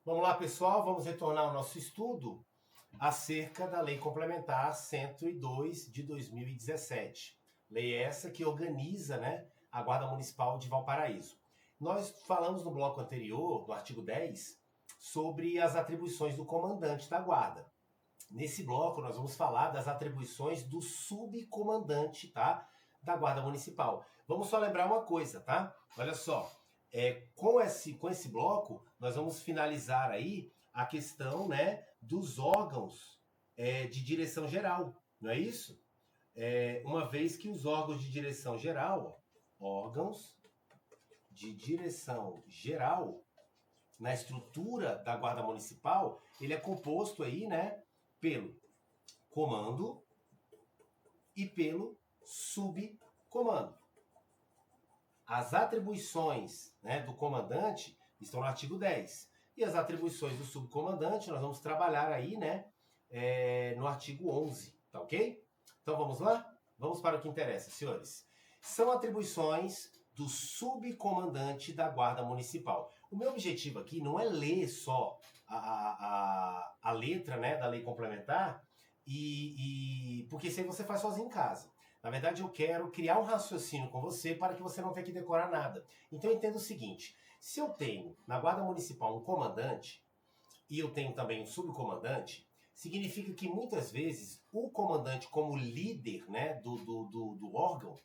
Vamos lá, pessoal, vamos retornar ao nosso estudo acerca da Lei Complementar 102 de 2017. Lei essa que organiza, né, a Guarda Municipal de Valparaíso. Nós falamos no bloco anterior, no artigo 10, sobre as atribuições do comandante da Guarda. Nesse bloco, nós vamos falar das atribuições do subcomandante, tá? Da Guarda Municipal. Vamos só lembrar uma coisa, tá? Olha só, com esse bloco, nós vamos finalizar aí a questão, né, dos órgãos de direção geral, não é isso? Uma vez que os órgãos de direção geral, órgãos de direção geral, na estrutura da Guarda Municipal, ele é composto aí, né, pelo comando e pelo subcomando. As atribuições, né, do comandante estão no artigo 10. E as atribuições do subcomandante nós vamos trabalhar aí, né, no artigo 11, tá ok? Então vamos lá? Vamos para o que interessa, senhores. São atribuições do subcomandante da Guarda Municipal. O meu objetivo aqui não é ler só a letra, né, da lei complementar, porque isso aí você faz sozinho em casa. Na verdade, eu quero criar um raciocínio com você para que você não tenha que decorar nada. Então, entenda o seguinte: se eu tenho na Guarda Municipal um comandante e eu tenho também um subcomandante, significa que muitas vezes o comandante, como líder, né, do órgão,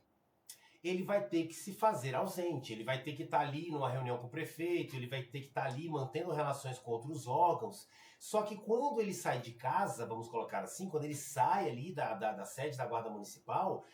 ele vai ter que se fazer ausente, ele vai ter que estar ali numa reunião com o prefeito, ele vai ter que estar ali mantendo relações com outros órgãos. Só que quando ele sai de casa, vamos colocar assim, quando ele sai ali da sede da Guarda Municipal,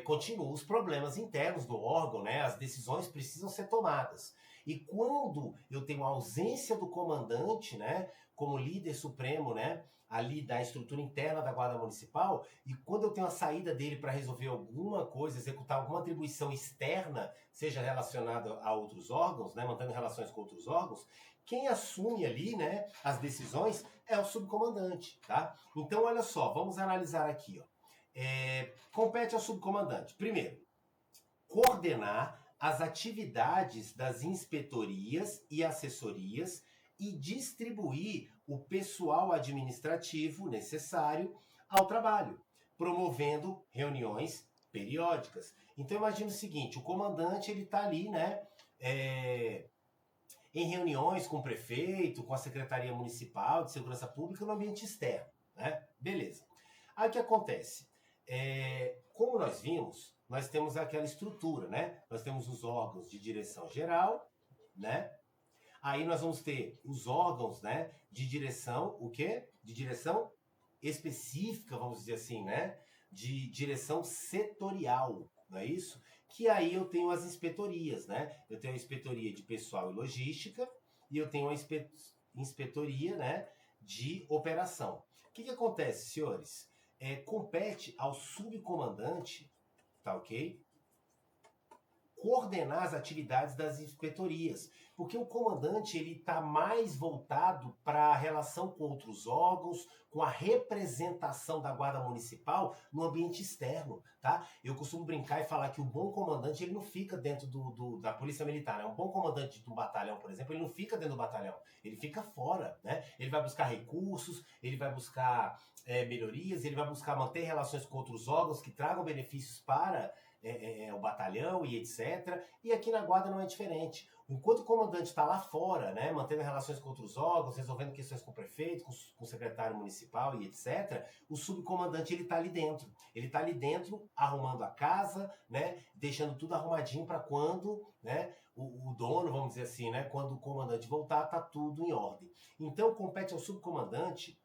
continuam os problemas internos do órgão, né? As decisões precisam ser tomadas. E quando eu tenho a ausência do comandante, né, como líder supremo, né, ali da estrutura interna da Guarda Municipal, e quando eu tenho a saída dele para resolver alguma coisa, executar alguma atribuição externa, seja relacionada a outros órgãos, né, mantendo relações com outros órgãos, quem assume ali, né, as decisões é o subcomandante, tá? Então, olha só, vamos analisar aqui, ó. Compete ao subcomandante, primeiro, coordenar as atividades das inspetorias e assessorias e distribuir o pessoal administrativo necessário ao trabalho, promovendo reuniões periódicas. Então imagine o seguinte: o comandante ele está ali, né, em reuniões com o prefeito, com a Secretaria Municipal de Segurança Pública no ambiente externo, né? Beleza. Aí o que acontece? Como nós vimos, nós temos aquela estrutura, né? Nós temos os órgãos de direção geral, né? Aí nós vamos ter os órgãos, né, de direção, o quê? De direção específica, vamos dizer assim, né? De direção setorial, não é isso? Que aí eu tenho as inspetorias, né? Eu tenho a inspetoria de pessoal e logística e eu tenho a inspetoria, né, de operação. O que acontece, senhores? Compete ao subcomandante, tá ok? Coordenar as atividades das inspetorias, porque o comandante ele está mais voltado para a relação com outros órgãos, com a representação da Guarda Municipal no ambiente externo, tá? Eu costumo brincar e falar que o bom comandante ele não fica dentro da Polícia Militar, né? Um bom comandante de um batalhão, por exemplo, ele não fica dentro do batalhão, ele fica fora, né? Ele vai buscar recursos, ele vai buscar melhorias, ele vai buscar manter relações com outros órgãos que tragam benefícios para o batalhão e etc. E aqui na Guarda não é diferente. Enquanto o comandante está lá fora, né, mantendo relações com outros órgãos, resolvendo questões com o prefeito, com o secretário municipal e etc., o subcomandante ele está ali dentro. Ele está ali dentro arrumando a casa, né, deixando tudo arrumadinho para quando, né, o dono, vamos dizer assim, né, quando o comandante voltar, tá tudo em ordem. Então compete ao subcomandante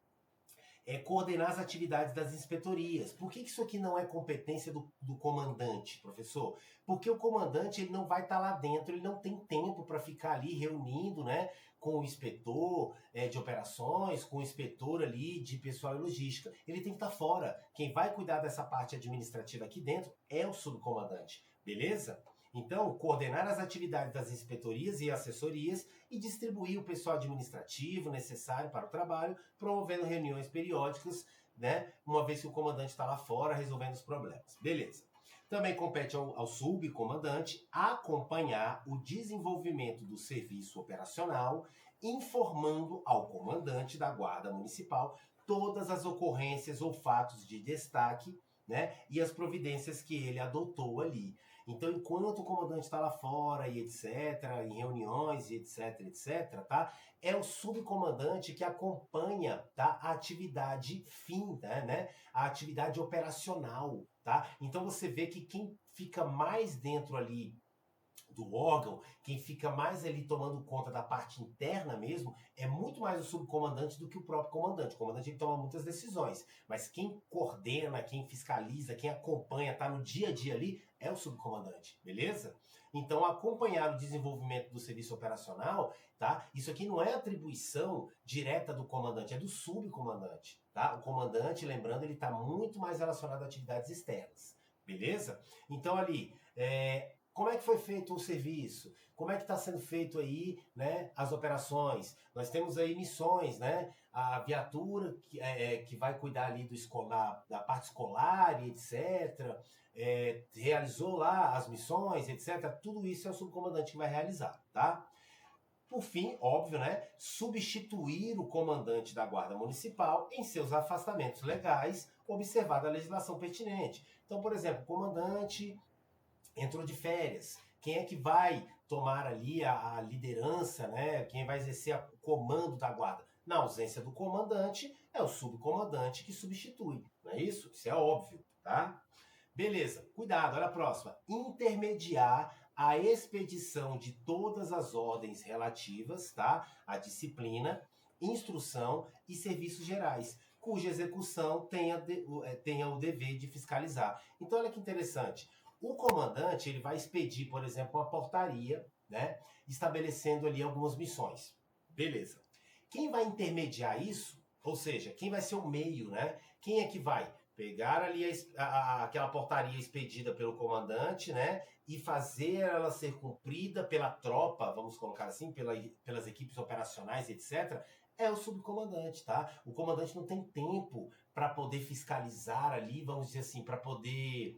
coordenar as atividades das inspetorias. Por que isso aqui não é competência do comandante, professor? Porque o comandante ele não vai estar lá dentro, ele não tem tempo para ficar ali reunindo, né, com o inspetor de operações, com o inspetor ali de pessoal e logística. Ele tem que estar fora. Quem vai cuidar dessa parte administrativa aqui dentro é o subcomandante, beleza? Então, coordenar as atividades das inspetorias e assessorias e distribuir o pessoal administrativo necessário para o trabalho, promovendo reuniões periódicas, né, uma vez que o comandante está lá fora resolvendo os problemas. Beleza. Também compete ao subcomandante acompanhar o desenvolvimento do serviço operacional, informando ao comandante da Guarda Municipal todas as ocorrências ou fatos de destaque, né, e as providências que ele adotou ali. Então, enquanto o comandante está lá fora e etc., em reuniões e etc., tá? É o subcomandante que acompanha, tá, a atividade fim, né? A atividade operacional, tá? Então, você vê que quem fica mais dentro ali do órgão, quem fica mais ali tomando conta da parte interna mesmo, é muito mais o subcomandante do que o próprio comandante. O comandante ele toma muitas decisões, mas quem coordena, quem fiscaliza, quem acompanha, tá no dia a dia ali, é o subcomandante, beleza? Então, acompanhar o desenvolvimento do serviço operacional, tá? Isso aqui não é atribuição direta do comandante, é do subcomandante, tá? O comandante, lembrando, ele está muito mais relacionado a atividades externas, beleza? Então, ali, como é que foi feito o serviço? Como é que está sendo feito aí, né, as operações? Nós temos aí missões, né? A viatura que vai cuidar ali do escolar, da parte escolar e etc. Realizou lá as missões, etc. Tudo isso é o subcomandante que vai realizar, tá? Por fim, óbvio, né? Substituir o comandante da Guarda Municipal em seus afastamentos legais, observada a legislação pertinente. Então, por exemplo, o comandante entrou de férias. Quem é que vai tomar ali a liderança, né? Quem vai exercer o comando da guarda? Na ausência do comandante, é o subcomandante que substitui. Não é isso? Isso é óbvio, tá? Beleza, cuidado, olha a próxima. Intermediar a expedição de todas as ordens relativas, tá? À disciplina, instrução e serviços gerais, cuja execução tenha o dever de fiscalizar. Então, olha que interessante. O comandante ele vai expedir, por exemplo, uma portaria, né, estabelecendo ali algumas missões. Beleza. Quem vai intermediar isso, ou seja, quem vai ser o meio, né? Quem é que vai pegar ali aquela portaria expedida pelo comandante, né, e fazer ela ser cumprida pela tropa, vamos colocar assim, pelas equipes operacionais, etc., é o subcomandante, tá? O comandante não tem tempo para poder fiscalizar ali, vamos dizer assim, para poder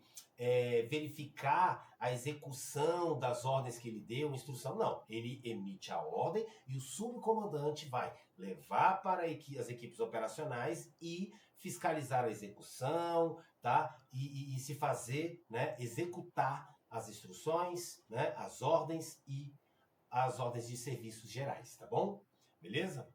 verificar a execução das ordens que ele deu, instrução. Não, ele emite a ordem e o subcomandante vai levar para as equipes operacionais e fiscalizar a execução, tá? E se fazer, né, executar as instruções, né, as ordens e as ordens de serviços gerais, tá bom? Beleza?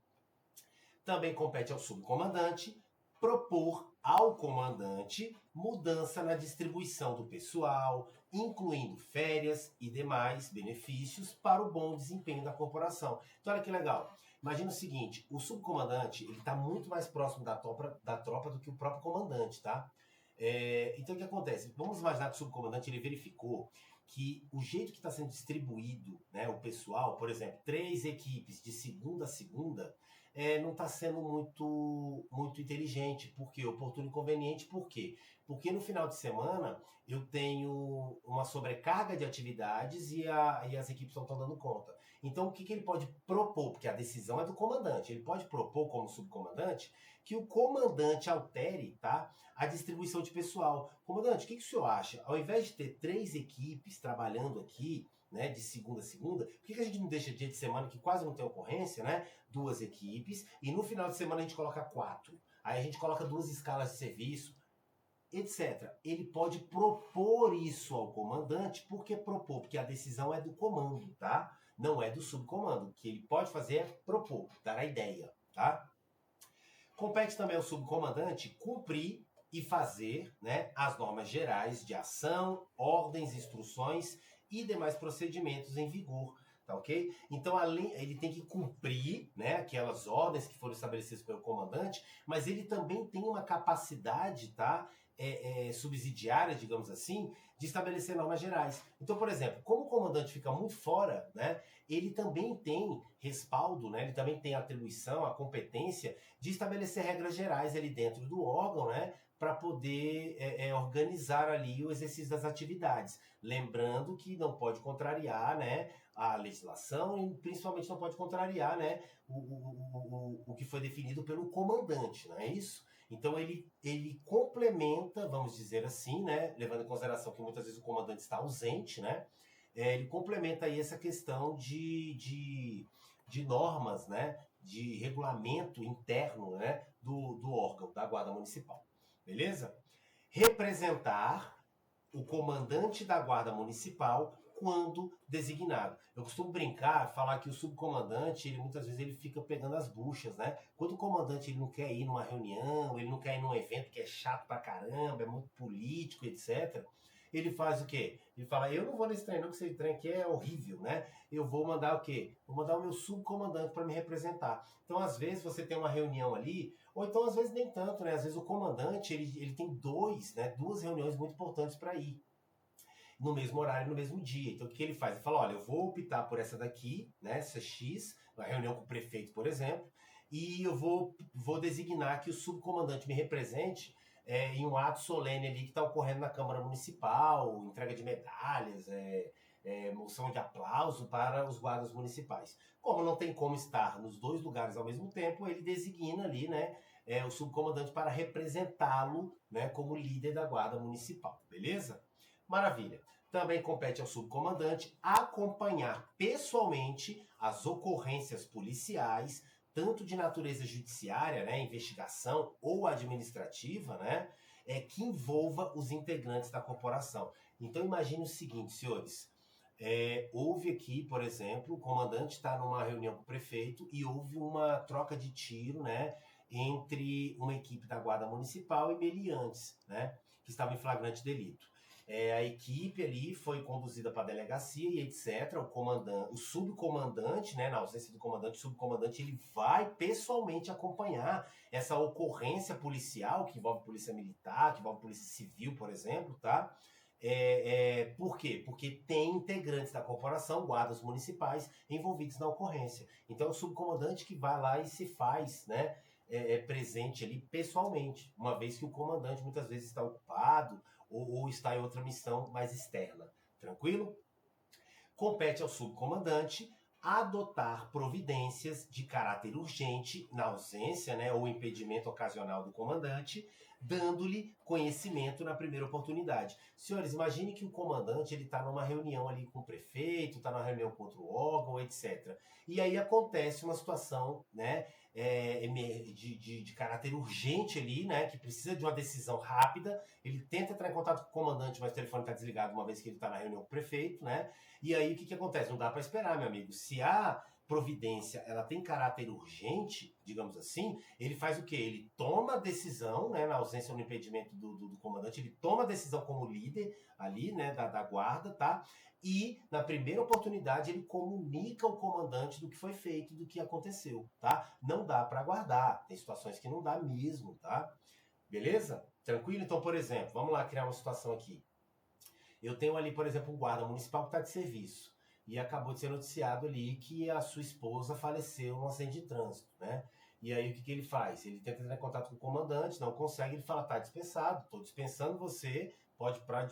Também compete ao subcomandante propor ao comandante mudança na distribuição do pessoal, incluindo férias e demais benefícios para o bom desempenho da corporação. Então, olha que legal. Imagina o seguinte, o subcomandante ele está muito mais próximo da tropa do que o próprio comandante, tá? Então, o que acontece? Vamos imaginar que o subcomandante ele verificou que o jeito que está sendo distribuído, né, o pessoal, por exemplo, 3 equipes de segunda a segunda, não está sendo muito inteligente. Por quê? Oportuno e inconveniente. Por quê? Porque no final de semana eu tenho uma sobrecarga de atividades e as equipes não estão dando conta. Então, o que ele pode propor? Porque a decisão é do comandante. Ele pode propor, como subcomandante, que o comandante altere, tá, a distribuição de pessoal. Comandante, o que o senhor acha? Ao invés de ter 3 equipes trabalhando aqui, né, de segunda a segunda, por que a gente não deixa dia de semana que quase não tem ocorrência, né? 2 equipes, e no final de semana a gente coloca 4. Aí a gente coloca 2 escalas de serviço, etc. Ele pode propor isso ao comandante. Por que propor? Porque a decisão é do comando, tá? Não é do subcomando. O que ele pode fazer é propor, dar a ideia, tá? Compete também ao subcomandante cumprir e fazer, né, as normas gerais de ação, ordens, instruções e demais procedimentos em vigor, tá ok? Então, ele tem que cumprir, né, aquelas ordens que foram estabelecidas pelo comandante, mas ele também tem uma capacidade, tá, subsidiária, digamos assim, de estabelecer normas gerais. Então, por exemplo, como o comandante fica muito fora, né, ele também tem respaldo, né, ele também tem a atribuição, a competência de estabelecer regras gerais ali dentro do órgão, né, para poder organizar ali o exercício das atividades. Lembrando que não pode contrariar, né, a legislação e principalmente não pode contrariar, né, o que foi definido pelo comandante, não é isso? Então ele complementa, vamos dizer assim, né, levando em consideração que muitas vezes o comandante está ausente, né, ele complementa aí essa questão de de normas, né, de regulamento interno, né, do órgão, da Guarda Municipal. Beleza? Representar o comandante da Guarda Municipal quando designado. Eu costumo brincar, falar que o subcomandante, ele muitas vezes ele fica pegando as buchas, né? Quando o comandante ele não quer ir numa reunião, ele não quer ir num evento que é chato pra caramba, é muito político, etc. Ele faz o quê? Ele fala, eu não vou nesse trem não, que esse trem aqui é horrível, né? Eu vou mandar o quê? Vou mandar o meu subcomandante para me representar. Então, às vezes, você tem uma reunião ali, ou então, às vezes, nem tanto, né? Às vezes, o comandante, ele tem duas reuniões muito importantes para ir no mesmo horário, no mesmo dia. Então, o que ele faz? Ele fala, olha, eu vou optar por essa daqui, né? Essa X, uma reunião com o prefeito, por exemplo, e eu vou designar que o subcomandante me represente em um ato solene ali que está ocorrendo na Câmara Municipal, entrega de medalhas, moção de aplauso para os guardas municipais. Como não tem como estar nos dois lugares ao mesmo tempo, ele designa ali, né, o subcomandante para representá-lo, né, como líder da Guarda Municipal, beleza? Maravilha. Também compete ao subcomandante acompanhar pessoalmente as ocorrências policiais, tanto de natureza judiciária, né, investigação ou administrativa, né, que envolva os integrantes da corporação. Então imagine o seguinte, senhores, houve aqui, por exemplo, o comandante está numa reunião com o prefeito e houve uma troca de tiro, né, entre uma equipe da Guarda Municipal e meliantes, né, que estavam em flagrante delito. A equipe ali foi conduzida para a delegacia e etc. O subcomandante, né, na ausência do comandante, o subcomandante ele vai pessoalmente acompanhar essa ocorrência policial que envolve polícia militar, que envolve polícia civil, por exemplo, tá? Por quê? Porque tem integrantes da corporação, guardas municipais, envolvidos na ocorrência. Então é o subcomandante que vai lá e se faz, né, presente ali pessoalmente, uma vez que o comandante muitas vezes está ocupado ou está em outra missão mais externa. Tranquilo? Compete ao subcomandante adotar providências de caráter urgente na ausência, né, ou impedimento ocasional do comandante, dando-lhe conhecimento na primeira oportunidade. Senhores, imagine que o comandante ele está numa reunião ali com o prefeito, está numa reunião com outro órgão, etc. E aí acontece uma situação, né, de caráter urgente ali, né, que precisa de uma decisão rápida. Ele tenta entrar em contato com o comandante, mas o telefone está desligado uma vez que ele está na reunião com o prefeito, né? E aí o que acontece? Não dá para esperar, meu amigo. Se a providência ela tem caráter urgente, digamos assim, ele faz o quê? Ele toma a decisão, né, na ausência ou no impedimento do comandante, ele toma a decisão como líder ali, né, da guarda, tá? E na primeira oportunidade ele comunica ao comandante do que foi feito, do que aconteceu, tá? Não dá para aguardar. Tem situações que não dá mesmo, tá? Beleza? Tranquilo? Então, por exemplo, vamos lá criar uma situação aqui. Eu tenho ali, por exemplo, um guarda municipal que está de serviço e acabou de ser noticiado ali que a sua esposa faleceu num acidente de trânsito, né? E aí o que ele faz? Ele tenta entrar em contato com o comandante, não consegue, ele fala, tá dispensado, tô dispensando você,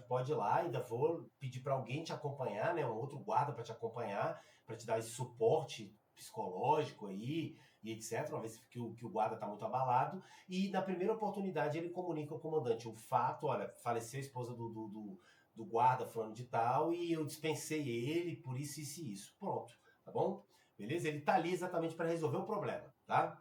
pode ir lá, ainda vou pedir para alguém te acompanhar, né? Um outro guarda para te acompanhar, para te dar esse suporte psicológico aí, e etc., uma vez que o guarda está muito abalado, e na primeira oportunidade ele comunica ao comandante o fato, olha, faleceu a esposa do guarda fulano de tal e eu dispensei ele por isso, isso e isso. Pronto, tá bom? Beleza? Ele tá ali exatamente para resolver o problema, tá?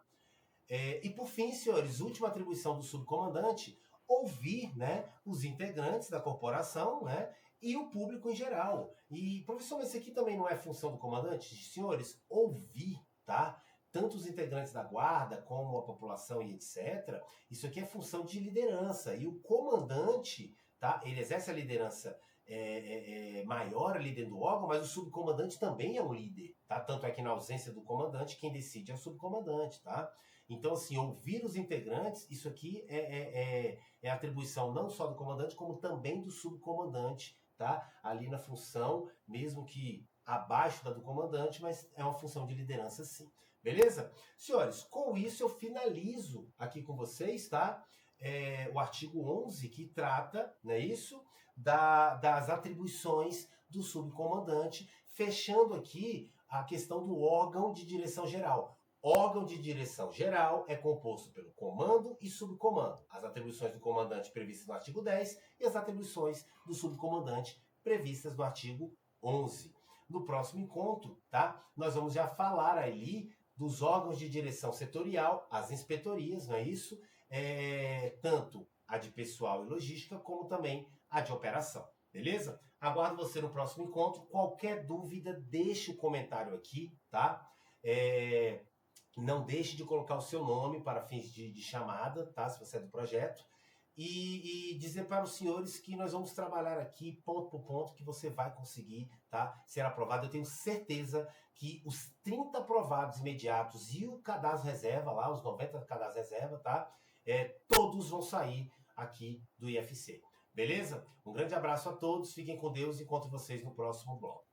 E por fim, senhores, última atribuição do subcomandante, ouvir, né, os integrantes da corporação, né, e o público em geral. E, professor, mas isso aqui também não é função do comandante? Senhores, ouvir, tá? Tanto os integrantes da guarda como a população e etc. Isso aqui é função de liderança. E o comandante, tá? Ele exerce a liderança maior ali dentro do órgão, mas o subcomandante também é um líder, tá? Tanto é que na ausência do comandante, quem decide é o subcomandante, tá? Então, assim, ouvir os integrantes, isso aqui é atribuição não só do comandante, como também do subcomandante, tá? Ali na função, mesmo que abaixo da do comandante, mas é uma função de liderança sim. Beleza? Senhores, com isso eu finalizo aqui com vocês, tá? O artigo 11, que trata, não é isso? Das atribuições do subcomandante, fechando aqui a questão do órgão de direção geral. Órgão de direção geral é composto pelo comando e subcomando. As atribuições do comandante previstas no artigo 10 e as atribuições do subcomandante previstas no artigo 11. no próximo encontro, tá? Nós vamos já falar ali dos órgãos de direção setorial, as inspetorias, não é isso? Tanto a de pessoal e logística, como também a de operação, beleza? Aguardo você no próximo encontro. Qualquer dúvida, deixe o comentário aqui, tá? Não deixe de colocar o seu nome para fins de chamada, tá? Se você é do projeto. E dizer para os senhores que nós vamos trabalhar aqui ponto por ponto, que você vai conseguir, tá, ser aprovado. Eu tenho certeza que os 30 aprovados imediatos e o cadastro reserva lá, os 90 cadastros reserva, tá, todos vão sair aqui do IFC. Beleza? Um grande abraço a todos, fiquem com Deus e encontro vocês no próximo bloco.